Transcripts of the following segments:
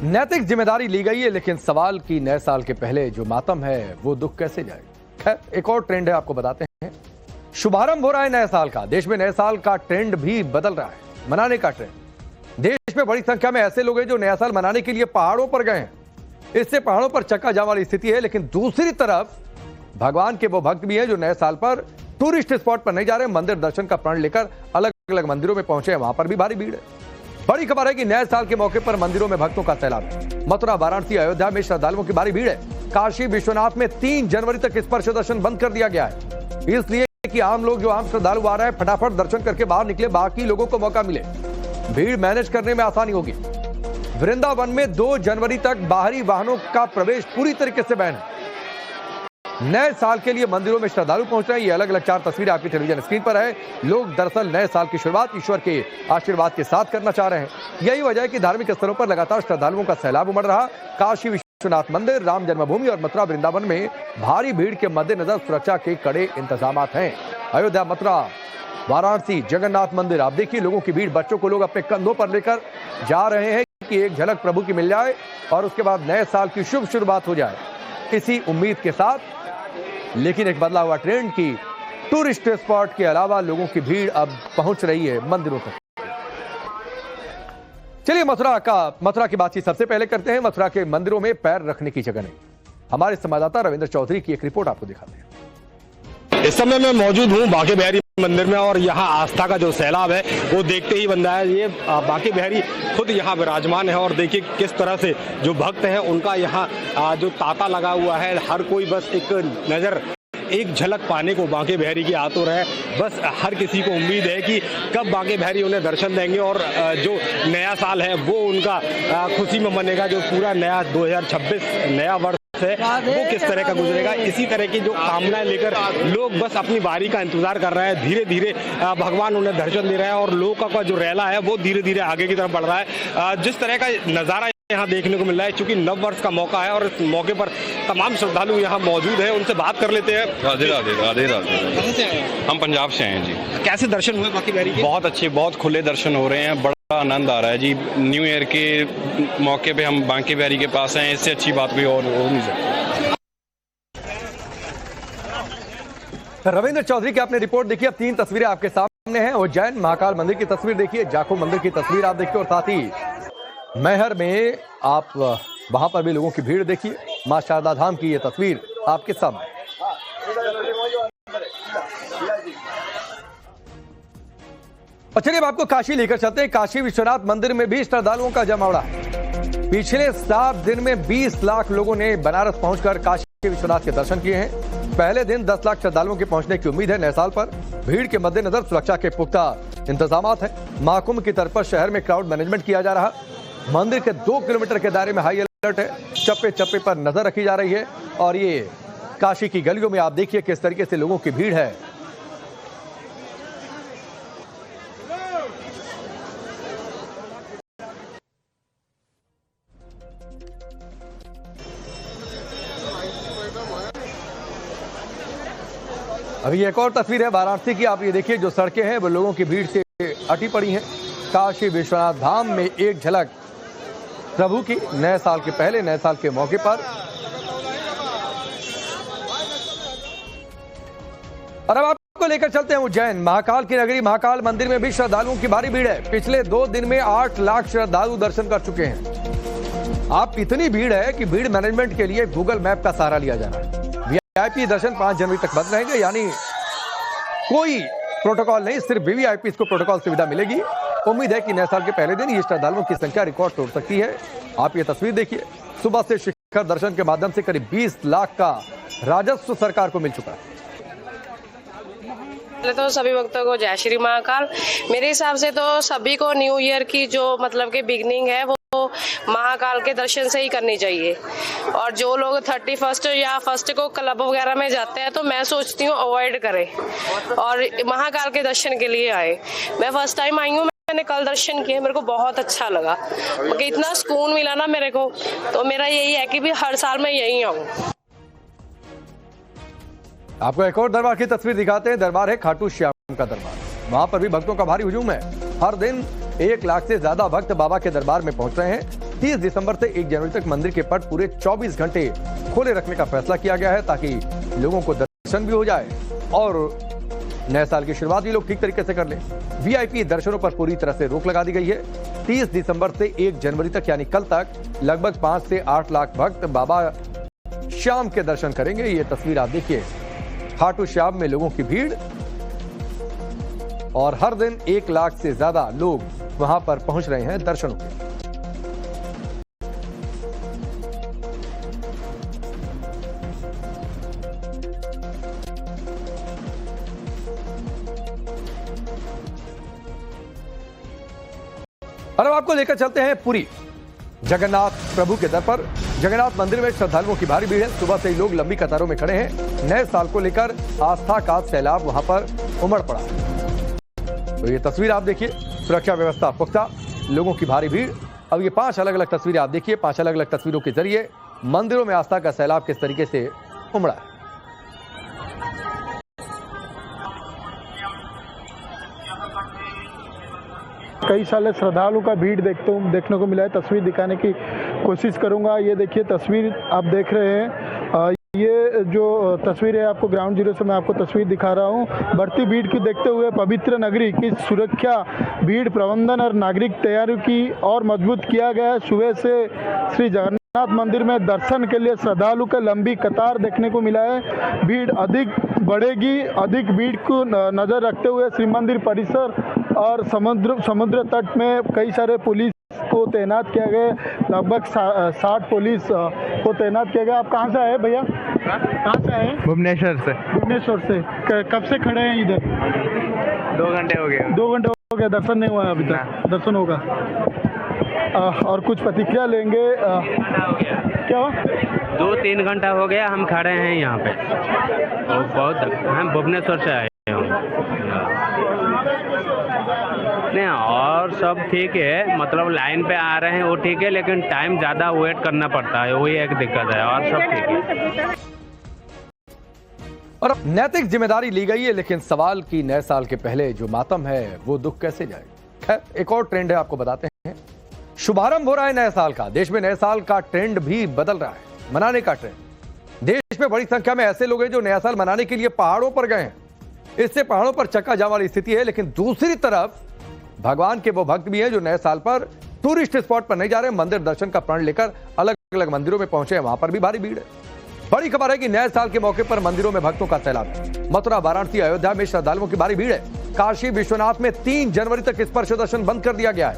नैतिक जिम्मेदारी ली गई है, लेकिन सवाल की नए साल के पहले जो मातम है वो दुख कैसे जाए। खैर, एक और ट्रेंड है, आपको बताते हैं। शुभारंभ हो रहा है नए साल का। देश में नए साल का ट्रेंड भी बदल रहा है, मनाने का ट्रेंड। देश में बड़ी संख्या में ऐसे लोग हैं जो नया साल मनाने के लिए पहाड़ों पर गए हैं। इससे पहाड़ों पर चक्का जाम वाली स्थिति है। लेकिन दूसरी तरफ भगवान के वो भक्त भी हैं जो नए साल पर टूरिस्ट स्पॉट पर नहीं जा रहे, मंदिर दर्शन का प्रण लेकर अलग अलग मंदिरों में पहुंचे हैं। वहां पर भी भारी भीड़ है। बड़ी खबर है कि नए साल के मौके पर मंदिरों में भक्तों का सैलाब है। मथुरा, वाराणसी, अयोध्या में श्रद्धालुओं की भारी भीड़ है। काशी विश्वनाथ में 3 जनवरी तक स्पर्श दर्शन बंद कर दिया गया है, इसलिए कि आम लोग, जो आम श्रद्धालु आ रहे हैं, फटाफट दर्शन करके बाहर निकले, बाकी लोगों को मौका मिले। भीड़ मैनेज करने में आसानी होगी। वृंदावन में 2 जनवरी तक बाहरी वाहनों का प्रवेश पूरी तरीके से बैन है। नए साल के लिए मंदिरों में श्रद्धालु पहुंच रहे हैं। ये अलग अलग 4 तस्वीरें आपकी टेलीविजन स्क्रीन पर है। लोग दरअसल नए साल की शुरुआत ईश्वर के आशीर्वाद के साथ करना चाह रहे हैं। यही वजह है कि धार्मिक स्थलों पर लगातार श्रद्धालुओं का सैलाब उमड़ रहा। काशी विश्वनाथ मंदिर, राम जन्मभूमि और मथुरा वृंदावन में भारी भीड़ के मद्देनजर सुरक्षा के कड़े इंतजाम हैं। अयोध्या, मथुरा, वाराणसी, जगन्नाथ मंदिर, आप देखिए लोगों की भीड़। बच्चों को लोग अपने कंधों पर लेकर जा रहे हैं कि एक झलक प्रभु की मिल जाए और उसके बाद नए साल की शुभ शुरुआत हो जाए, इसी उम्मीद के साथ। लेकिन एक बदला हुआ ट्रेंड की टूरिस्ट स्पॉट के अलावा लोगों की भीड़ अब पहुंच रही है मंदिरों तक। चलिए मथुरा की बातचीत सबसे पहले करते हैं। मथुरा के मंदिरों में पैर रखने की जगह नहीं। हमारे संवाददाता रविंद्र चौधरी की एक रिपोर्ट आपको दिखाते हैं। इस समय मैं मौजूद हूं बांके बिहारी मंदिर में और यहाँ आस्था का जो सैलाब है वो देखते ही बन रहा है। ये बांके बिहारी खुद यहाँ विराजमान है और देखिए किस तरह से जो भक्त हैं उनका यहाँ जो तांता लगा हुआ है। हर कोई बस एक नजर, एक झलक पाने को बांके बिहारी की आतुर है। बस हर किसी को उम्मीद है कि कब बांके बिहारी उन्हें दर्शन देंगे और जो नया साल है वो उनका खुशी में मनेगा। जो पूरा नया 2026 नया वर्ष है वो किस तरह का गुजरेगा, इसी तरह की जो कामनाएं लेकर लोग बस अपनी बारी का इंतजार कर रहे हैं। धीरे धीरे भगवान उन्हें दर्शन दे रहे हैं और लोगों का जो रैला है वो धीरे धीरे आगे की तरफ बढ़ रहा है। जिस तरह का नजारा यहाँ देखने को मिल रहा है, चूंकि नव वर्ष का मौका है और इस मौके पर तमाम श्रद्धालु यहाँ मौजूद है। उनसे बात कर लेते हैं। राधे राधे राधे राधे। कहाँ से आए? हम पंजाब से हैं जी। कैसे दर्शन हुए बांके बिहारी के? बहुत अच्छे, बहुत खुले दर्शन हो रहे हैं। बड़ा आनंद आ रहा है जी। न्यू ईयर के मौके पे हम बांके बिहारी के पास हैं, इससे अच्छी बात कोई और हो नहीं सकती। रविंद्र चौधरी की आपने रिपोर्ट देखी। अब 3 तस्वीरें आपके सामने हैं। उज्जैन महाकाल मंदिर की तस्वीर देखिए, जाखो मंदिर की तस्वीर आप देखिए और साथ ही मैहर में आप वहां पर भी लोगों की भीड़ देखिए। मां शारदा धाम की ये तस्वीर आपके सामने। और चलिए अब आपको काशी लेकर चलते हैं। काशी विश्वनाथ मंदिर में भी श्रद्धालुओं का जमावड़ा है। पिछले 7 दिन में 20 लाख लोगों ने बनारस पहुंचकर काशी विश्वनाथ के दर्शन किए हैं। पहले दिन 10 लाख श्रद्धालुओं के पहुंचने की उम्मीद है। नए साल पर भीड़ के मद्देनजर सुरक्षा के पुख्ता इंतजाम हैं। महाकुंभ की तरफ शहर में क्राउड मैनेजमेंट किया जा रहा। मंदिर के 2 किलोमीटर के दायरे में हाई अलर्ट है। चप्पे चप्पे पर नजर रखी जा रही है। और ये काशी की गलियों में आप देखिए किस तरीके से लोगों की भीड़ है। अभी एक और तस्वीर है वाराणसी की। आप ये देखिए जो सड़कें हैं वो लोगों की भीड़ से अटी पड़ी हैं। काशी विश्वनाथ धाम में एक झलक प्रभु की नए साल के पहले, नए साल के मौके पर। और अब आपको लेकर चलते हैं उज्जैन, महाकाल की नगरी। महाकाल मंदिर में भी श्रद्धालुओं की भारी भीड़ है। पिछले 2 दिन में 8 लाख श्रद्धालु दर्शन कर चुके हैं। आप इतनी भीड़ है कि भीड़ मैनेजमेंट के लिए गूगल मैप का सहारा लिया जा रहा है। वीआईपी दर्शन 5 जनवरी तक बंद रहेंगे, यानी कोई प्रोटोकॉल नहीं, सिर्फ वीवीआईपी को प्रोटोकॉल सुविधा मिलेगी। उम्मीद है कि नए साल के पहले दिन ये श्रद्धालुओं की संख्या रिकॉर्ड तोड़ सकती है। आप ये तस्वीर देखिए, सुबह से शिखर दर्शन के माध्यम से करीब 20 लाख का राजस्व सरकार को मिल चुका है। पहले तो सभी भक्तों को जय श्री महाकाल। मेरे हिसाब से तो सभी को न्यू ईयर की जो मतलब कि बिगनिंग है वो महाकाल के दर्शन से ही करनी चाहिए। और जो लोग 31 या 1 को क्लब वगैरह में जाते हैं तो मैं सोचती हूँ अवॉइड करें और महाकाल के दर्शन के लिए आए। मैं फर्स्ट टाइम आई हूँ, मैंने कल दर्शन किए, मेरे को बहुत अच्छा लगा, क्योंकि इतना सुकून मिला ना मेरे को। तो मेरा यही है कि भी हर साल मैं यहीं आऊँ। आपको एक और दरबार की तस्वीर दिखाते हैं। दरबार है खाटू श्याम का दरबार। वहां पर भी भक्तों का भारी हुजूम है। हर दिन 1 लाख से ज्यादा भक्त बाबा के दरबार में पहुंच रहे हैं। 30 दिसंबर से 1 जनवरी तक मंदिर के पट पूरे 24 घंटे खोले रखने का फैसला किया गया है ताकि लोगों को दर्शन भी हो जाए और नए साल की शुरुआत भी लोग ठीक तरीके से कर लें। वीआईपी दर्शनों पर पूरी तरह से रोक लगा दी गई है। 30 दिसंबर से 1 जनवरी तक यानी कल तक लगभग 5 से 8 लाख भक्त बाबा श्याम के दर्शन करेंगे। ये तस्वीर आप देखिए, खाटू श्याम में लोगों की भीड़ और हर दिन 1 लाख से ज्यादा लोग वहां पर पहुंच रहे हैं दर्शनों के। और अब आपको लेकर चलते हैं पुरी जगन्नाथ प्रभु के दर पर। जगन्नाथ मंदिर में श्रद्धालुओं की भारी भीड़ है। सुबह से ही लोग लंबी कतारों में खड़े हैं। नए साल को लेकर आस्था का सैलाब वहां पर उमड़ पड़ा है। तो ये तस्वीर आप देखिए, सुरक्षा व्यवस्था पुख्ता, लोगों की भारी भीड़। अब ये 5 अलग अलग तस्वीरें आप देखिए। 5 अलग अलग तस्वीरों के जरिए मंदिरों में आस्था का सैलाब किस तरीके से उमड़ा है। कई सारे श्रद्धालु का भीड़ देखने को मिला है। तस्वीर दिखाने की कोशिश करूंगा। ये देखिए तस्वीर आप देख रहे हैं। ये जो तस्वीर है आपको ग्राउंड जीरो से मैं आपको तस्वीर दिखा रहा हूँ। बढ़ती भीड़ को देखते हुए पवित्र नगरी की सुरक्षा, भीड़ प्रबंधन और नागरिक तैयारियों की और मजबूत किया गया है। सुबह से श्री जगन्नाथ मंदिर में दर्शन के लिए श्रद्धालु का लंबी कतार देखने को मिला है। भीड़ अधिक बढ़ेगी। अधिक भीड़ को नजर रखते हुए श्री मंदिर परिसर और समुद्र तट में कई सारे पुलिस को तैनात किया गया। लगभग 60 पुलिस को तैनात किया गया। आप कहाँ से आए भैया? कहाँ से आए? भुवनेश्वर से। भुवनेश्वर से। कब से खड़े हैं इधर? 2 घंटे हो गए। 2 घंटे हो गए, दर्शन नहीं हुआ है अभी तक? दर्शन होगा। और कुछ प्रतिक्रिया लेंगे। क्या 2-3 घंटा हो गया हम खड़े हैं यहाँ पे। और बहुत हम भुवनेश्वर से आए नहीं, और सब ठीक है, मतलब लाइन पे आ रहे हैं वो ठीक है, लेकिन टाइम ज़्यादा वेट करना पड़ता है, वही एक दिक्कत है, और सब ठीक है। और अब नैतिक जिम्मेदारी ली गई है, लेकिन सवाल की नए साल के पहले जो मातम है वो दुख कैसे जाए। खैर, एक और ट्रेंड है आपको बताते हैं। शुभारंभ हो रहा है नए साल का। देश में नए साल का ट्रेंड भी बदल रहा है, मनाने का ट्रेंड। देश में बड़ी संख्या में ऐसे लोग हैं जो नया साल मनाने के लिए पहाड़ों पर गए हैं। इससे पहाड़ों पर चक्का जाम वाली स्थिति है। लेकिन दूसरी तरफ भगवान के वो भक्त भी हैं जो नए साल पर टूरिस्ट स्पॉट पर नहीं जा रहे, मंदिर दर्शन का प्रण लेकर अलग अलग मंदिरों में पहुंचे हैं। वहां पर भी भारी भीड़ है। बड़ी खबर है कि नए साल के मौके पर मंदिरों में भक्तों का सैलाब है। मथुरा, वाराणसी, अयोध्या में श्रद्धालुओं की भारी भीड़ है। काशी विश्वनाथ में 3 जनवरी तक स्पर्श दर्शन बंद कर दिया गया है,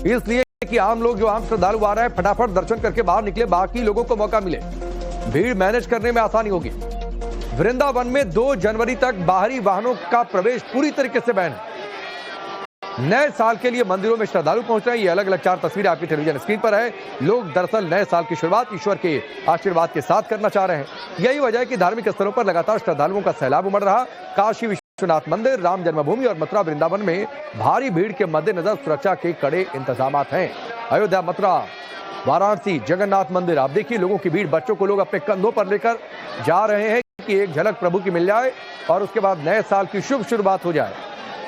इसलिए कि आम लोग जो आम श्रद्धालु आ रहे हैं फटाफट दर्शन करके बाहर निकले, बाकी लोगों को मौका मिले। भीड़ मैनेज करने में आसानी होगी। वृंदावन में 2 जनवरी तक बाहरी वाहनों का प्रवेश पूरी तरीके से बैन है। नए साल के लिए मंदिरों में श्रद्धालु पहुंच रहे हैं। ये अलग अलग 4 तस्वीरें आपकी टेलीविजन स्क्रीन पर है। लोग दरअसल नए साल की शुरुआत ईश्वर के आशीर्वाद के साथ करना चाह रहे हैं। यही वजह है कि धार्मिक स्थलों पर लगातार श्रद्धालुओं का सैलाब उमड़ रहा। काशी विश्वनाथ मंदिर, राम जन्मभूमि और मथुरा वृंदावन में भारी भीड़ के मद्देनजर सुरक्षा के कड़े इंतजाम हैं। अयोध्या, मथुरा, वाराणसी, जगन्नाथ मंदिर आप देखिए, लोगों की भीड़। बच्चों को लोग अपने कंधों पर लेकर जा रहे हैं कि एक झलक प्रभु की मिल जाए और उसके बाद नए साल की शुभ शुरुआत हो जाए,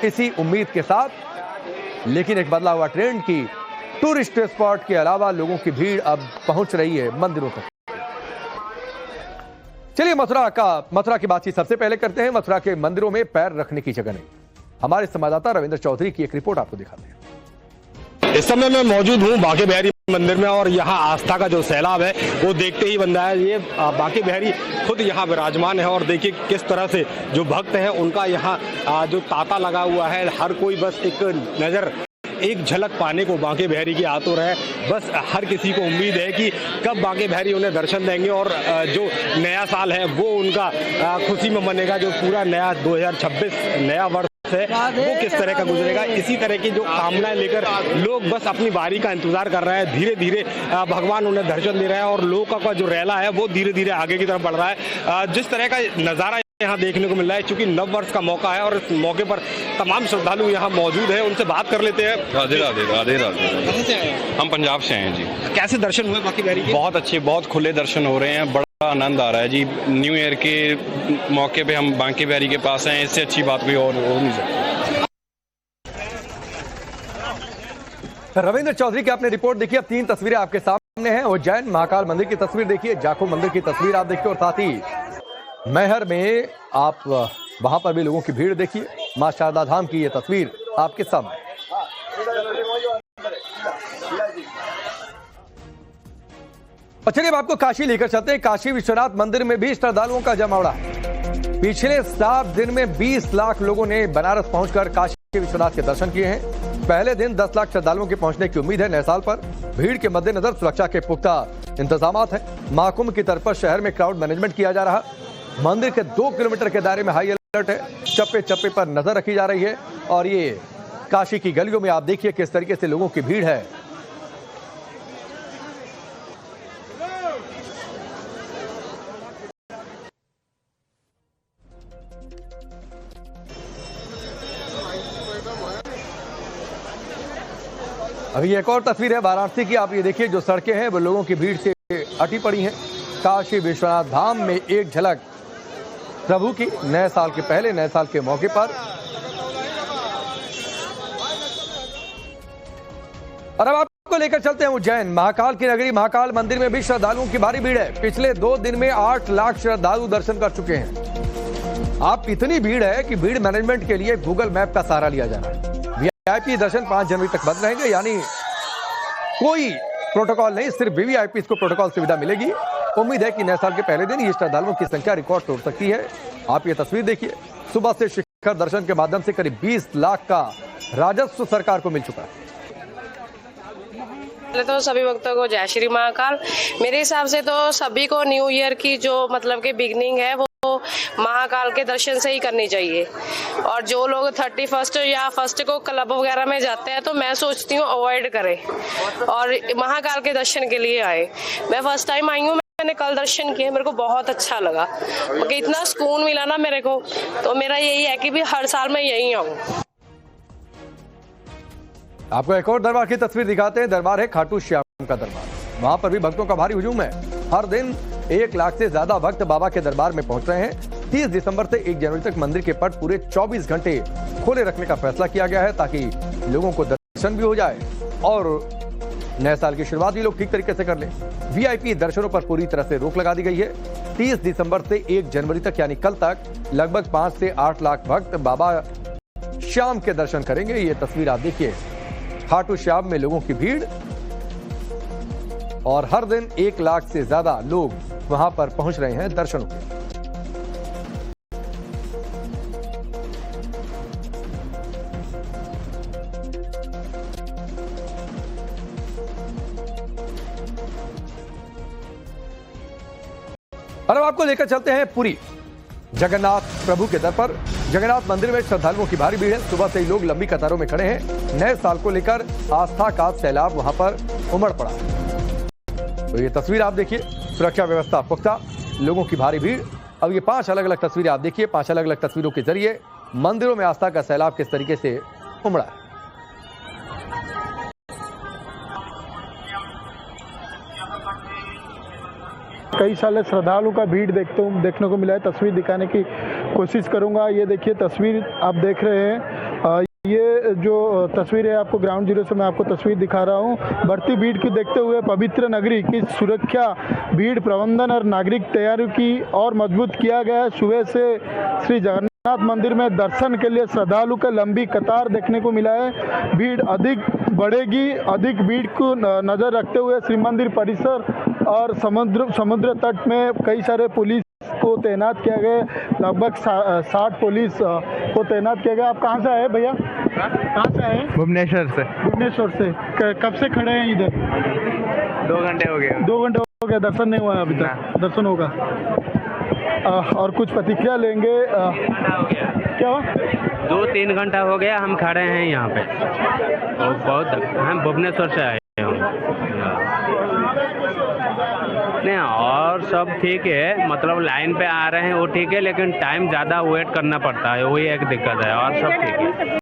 इसी उम्मीद के साथ। लेकिन एक बदला हुआ ट्रेंड की टूरिस्ट स्पॉट के अलावा लोगों की भीड़ अब पहुंच रही है मंदिरों तक। चलिए मथुरा की बातचीत सबसे पहले करते हैं। मथुरा के मंदिरों में पैर रखने की जगह नहीं। हमारे संवाददाता रविंद्र चौधरी की एक रिपोर्ट आपको दिखाते हैं। इस समय मैं मौजूद हूँ बांके बिहारी मंदिर में और यहाँ आस्था का जो सैलाब है वो देखते ही बनता है। ये बांके बिहारी खुद यहाँ विराजमान है और देखिए किस तरह से जो भक्त हैं उनका यहाँ जो तांता लगा हुआ है। हर कोई बस एक नज़र, एक झलक पाने को बांके बिहारी की आतुर है। बस हर किसी को उम्मीद है कि कब बांके बिहारी उन्हें दर्शन देंगे और जो नया साल है वो उनका खुशी में मनेगा। जो पूरा नया 2026 नया वर्ष है वो किस तरह का गुजरेगा, इसी तरह की जो कामनाएं लेकर लोग बस अपनी बारी का इंतजार कर रहे हैं। धीरे धीरे भगवान उन्हें दर्शन दे रहे हैं और लोगों का जो रैला है वो धीरे धीरे आगे की तरफ बढ़ रहा है। जिस तरह का नज़ारा यहाँ देखने को मिल रहा है, चूंकि नव वर्ष का मौका है और इस मौके पर तमाम श्रद्धालु यहाँ मौजूद हैं, उनसे बात कर लेते हैं। राधे राधे राधे राधे। कहाँ से आए हैं? हम पंजाब से हैं जी। कैसे दर्शन हुए बांके बिहारी के? बहुत अच्छे, बहुत खुले दर्शन हो रहे हैं। बड़ा आनंद आ रहा है जी। न्यू ईयर के मौके पे हम बांके बिहारी के पास हैं, इससे अच्छी बात कोई और हो नहीं सकती। रविंद्र चौधरी की आपने रिपोर्ट देखी। अब 3 तस्वीरें आपके सामने हैं। उज्जैन महाकाल मंदिर की तस्वीर देखिए, जाखो मंदिर की तस्वीर आप देखिए और साथ ही मैहर में आप वहां पर भी लोगों की भीड़ देखिए। मां शारदा धाम की ये तस्वीर आपके सामने। चलिए अब आपको काशी लेकर चलते हैं। काशी विश्वनाथ मंदिर में भी श्रद्धालुओं का जमावड़ा है। पिछले 7 दिन में 20 लाख लोगों ने बनारस पहुंचकर काशी विश्वनाथ के दर्शन किए हैं। पहले दिन 10 लाख श्रद्धालुओं के पहुंचने की उम्मीद है। नए साल पर भीड़ के मद्देनजर सुरक्षा के पुख्ता इंतजाम हैं। महाकुंभ की तरफ पर शहर में क्राउड मैनेजमेंट किया जा रहा। मंदिर के 2 किलोमीटर के दायरे में हाई अलर्ट है। चप्पे चप्पे पर नजर रखी जा रही है और ये काशी की गलियों में आप देखिए किस तरीके से लोगों की भीड़ है। अभी एक और तस्वीर है वाराणसी की। आप ये देखिए जो सड़कें हैं वो लोगों की भीड़ से अटी पड़ी हैं। काशी विश्वनाथ धाम में एक झलक प्रभु की नए साल के पहले, नए साल के मौके पर। और अब आपको लेकर चलते हैं उज्जैन महाकाल की नगरी। महाकाल मंदिर में भी श्रद्धालुओं की भारी भीड़ है। पिछले 2 दिन में 8 लाख श्रद्धालु दर्शन कर चुके हैं। आप इतनी भीड़ है कि भीड़ मैनेजमेंट के लिए गूगल मैप का सहारा लिया जा रहा है। वीआईपी दर्शन 5 जनवरी तक बंद रहेंगे, यानी कोई प्रोटोकॉल नहीं, सिर्फ वीवीआईपी को प्रोटोकॉल सुविधा मिलेगी। उम्मीद है कि नए साल के पहले दिन ये श्रद्धालुओं की संख्या रिकॉर्ड तोड़ सकती है। आप ये तस्वीर देखिए, सुबह से शिखर दर्शन के माध्यम से करीब 20 लाख का राजस्व सरकार को मिल चुका है। पहले तो सभी भक्तों को जय श्री महाकाल। मेरे हिसाब से तो सभी को न्यू ईयर की जो मतलब कि बिगनिंग है वो महाकाल के दर्शन से ही करनी चाहिए। और जो लोग 31 या 1 को क्लब वगैरह में जाते हैं तो मैं सोचती हूँ अवॉइड करें और महाकाल के दर्शन के लिए आए। मैं फर्स्ट टाइम आई हूँ, मैंने कल दर्शन किए, मेरे को बहुत अच्छा लगा क्योंकि इतना सुकून मिला ना मेरे को। तो मेरा यही है कि भी हर साल मैं यही आऊँ। आपको एक और दरबार की तस्वीर दिखाते हैं। दरबार है खाटू श्याम का दरबार। वहां पर भी भक्तों का भारी हुजूम है। हर दिन 1 लाख से ज्यादा भक्त बाबा के दरबार में पहुंच रहे हैं। 30 दिसंबर से 1 जनवरी तक मंदिर के पट पूरे 24 घंटे खोले रखने का फैसला किया गया है ताकि लोगों को दर्शन भी हो जाए और नए साल की शुरुआत भी लोग ठीक तरीके से कर लें। वीआईपी दर्शनों पर पूरी तरह से रोक लगा दी गई है। 30 दिसंबर से 1 जनवरी तक यानी कल तक लगभग 5 से 8 लाख भक्त बाबा श्याम के दर्शन करेंगे। ये तस्वीर आप देखिए, खाटू श्याम में लोगों की भीड़ और हर दिन 1 लाख से ज्यादा लोग वहां पर पहुंच रहे हैं दर्शनों के। और अब आपको लेकर चलते हैं पुरी जगन्नाथ प्रभु के दर पर। जगन्नाथ मंदिर में श्रद्धालुओं की भारी भीड़ है। सुबह से ही लोग लंबी कतारों में खड़े हैं। नए साल को लेकर आस्था का सैलाब वहां पर उमड़ पड़ा है। तो ये तस्वीर आप देखिए, सुरक्षा व्यवस्था पुख्ता, लोगों की भारी भीड़। अब ये 5 अलग अलग तस्वीरें आप देखिए। 5 अलग अलग तस्वीरों के जरिए मंदिरों में आस्था का सैलाब किस तरीके से उमड़ा है। कई सारे श्रद्धालुओं का भीड़ देखने को मिला है। तस्वीर दिखाने की कोशिश करूंगा। ये देखिए तस्वीर आप देख रहे हैं। ये जो तस्वीर है आपको ग्राउंड जीरो से मैं आपको तस्वीर दिखा रहा हूँ। बढ़ती भीड़ की देखते हुए पवित्र नगरी की सुरक्षा, भीड़ प्रबंधन और नागरिक तैयारियों की और मजबूत किया गया है। सुबह से श्री जगन्नाथ मंदिर में दर्शन के लिए श्रद्धालु का लंबी कतार देखने को मिला है। भीड़ अधिक बढ़ेगी। अधिक भीड़ को नजर रखते हुए श्री मंदिर परिसर और समुद्र तट में कई सारे पुलिस को तैनात किया गया। लगभग 60 पुलिस को तैनात किया गया। आप कहाँ से आए भैया? कहाँ से आए? भुवनेश्वर से। भुवनेश्वर से। कब से खड़े हैं इधर? 2 घंटे हो गए। 2 घंटे हो गए, दर्शन नहीं हुआ है अभी तक? दर्शन होगा। और कुछ प्रतिक्रिया लेंगे। क्या हुआ? 2-3 घंटा हो गया हम खड़े हैं यहाँ पे। बहुत हम भुवनेश्वर से आए नहीं, और सब ठीक है, मतलब लाइन पे आ रहे हैं वो ठीक है, लेकिन टाइम ज़्यादा वेट करना पड़ता है, वही एक दिक्कत है, और सब ठीक है।